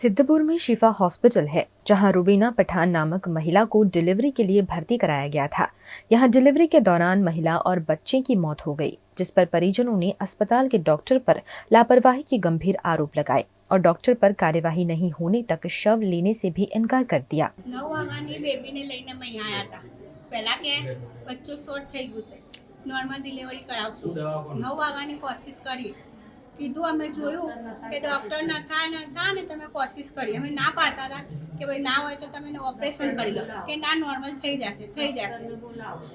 सिद्धपुर में शिफा हॉस्पिटल है, जहां रुबीना पठान नामक महिला को डिलीवरी के लिए भर्ती कराया गया था। यहां डिलीवरी के दौरान महिला और बच्चे की मौत हो गई, जिस पर परिजनों ने अस्पताल के डॉक्टर पर लापरवाही के गंभीर आरोप लगाए और डॉक्टर पर कार्यवाही नहीं होने तक शव लेने से भी इनकार कर दिया। 9 વાગ્યાની બેબીને લઈને મેં અહીંયા આવ્યા હતા। પહેલા કે બચ્ચો શોર્ટ થઈ ગયું છે, નોર્મલ ડિલિવરી કરાવશું। 9 વાગ્યાની કોશિશ કરી, કીધું અમે જોયું કે ડૉક્ટર નતા ને તમે કોશિશ કરી। અમે ના પાડતા હતા કે ભાઈ ના હોય તો તમે ઓપરેશન કરી લો, કે ના નોર્મલ થઈ જશે।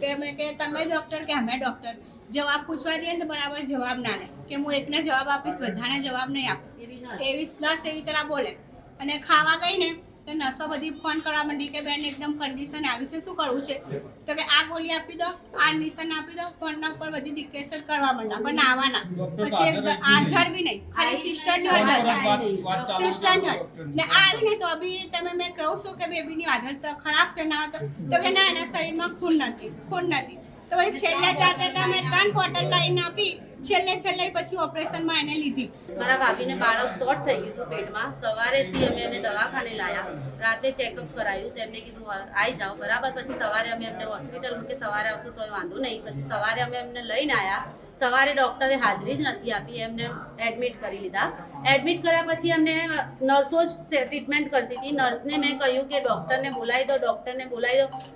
કે અમે કે તમે ડૉક્ટર કે અમે ડૉક્ટર જવાબ પૂછવા જઈએ તો બરાબર જવાબ ના લે, કે હું એકને જવાબ આપીશ બધાને જવાબ નહીં આપું, એવી નર્સ એવી तरह બોલે। અને ખાવા ગઈ ને તો નર્સો બધી ફોન કરવા માંડી કે બેન એકદમ કન્ડિશન આવી છે, શું કરવું છે? તો કે આ ગોળી આપી દો, આ ઇન્જેક્શન આપી દો, ફોનના ઉપર બધી ડિક્ટેશન કરવા માંડા, પણ આવવાના પછી હાજર બી નહીં, ખાલી સિસ્ટરની હાજર ને આવીને તો અભી તમે મેં કહું છું કે બેબીની હાલત ખરાબ છે ના તો કે ના એના શરીરમાં ખૂન નથી। તો પછી છેલ્લે જાતે તમે 3 બોટલ લઈને આપી, છેલ્લે પછી ઓપરેશનમાં એને લીધી। મારા ભાભીને બાળક શોર્ટ થઈ ગયું હતું પેટમાં। સવારેથી અમે એને દવાખાને લાયા, રાતે ચેકઅપ કરાયું તો એમને કીધું આવી જાઓ બરાબર। પછી સવારે અમે એમને હોસ્પિટલમાં કે સવારે આવશો તો વાંધો નહીં। પછી સવારે અમે એમને લઈને આવ્યા, સવારે ડૉક્ટરે હાજરી જ નથી આપી, એમને એડમિટ કરી લીધા। એડમિટ કર્યા પછી અમને નર્સો જ ટ્રીટમેન્ટ કરતી હતી। નર્સને મેં કહ્યું કે ડૉક્ટરને બોલાવી દો,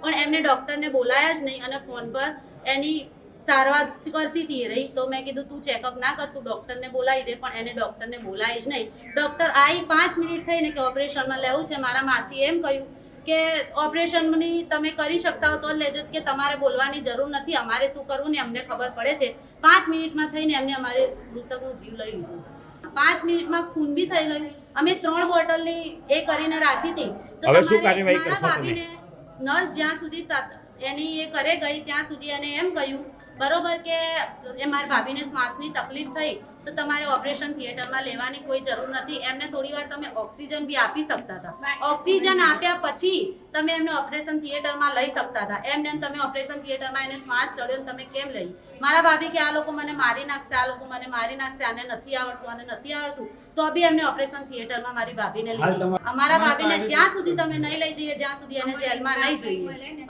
પણ એમને ડૉક્ટરને બોલાયા જ નહીં અને ફોન પર એની સારવાર કરતી હતી રહી। તો મેં કીધું તું ચેકઅપ ના કર, તું ડૉક્ટરને બોલાવી દે, પણ એને ડૉક્ટરને બોલાવી જ નહીં। ડૉક્ટર આવી 5 મિનિટ થઈને કે ઓપરેશનમાં લેવું છે। મારા માસી એમ કહ્યું કે ઓપરેશનની તમે કરી શકતા હો તો લેજો, કે તમારે બોલવાની જરૂર નથી, અમારે શું કરવું ને અમને ખબર પડે છે। 5 મિનિટમાં થઈને એમને અમારે મૃતકનું જીવ લઈ લીધું। 5 મિનિટમાં ખૂન બી થઈ ગયું। અમે 3 બોટલની એ કરીને રાખી હતી। તો મારા ભાભીને નર્સ જ્યાં સુધી એની એ કરે ગઈ ત્યાં સુધી એને એમ કહ્યું બરોબર કે એ મારી ભાભીને શ્વાસની તકલીફ થઈ તો તમારે ઓપરેશન થિયેટરમાં લેવાની કોઈ જરૂર નથી। એમને થોડી વાર તમે ઓક્સિજન બી આપી શકતા હતા, ઓક્સિજન આપ્યા પછી તમે એમને ઓપરેશન થિયેટરમાં લઈ શકતા હતા। એમને તમે ઓપરેશન થિયેટરમાં એને શ્વાસ ચડ્યો તમે કેમ લઈ? મારા ભાભી કે આ લોકો મને મારી નાખશે, આ લોકો મને મારી નાખશે, આને નથી આવડતું, તો બી એમને ઓપરેશન થિયેટરમાં મારી ભાભીને લઈ। અમારા ભાભીને જ્યાં સુધી તમે નહીં લઈ જઈએ, જ્યાં સુધી એને જેલમાં નહીં જોઈએ।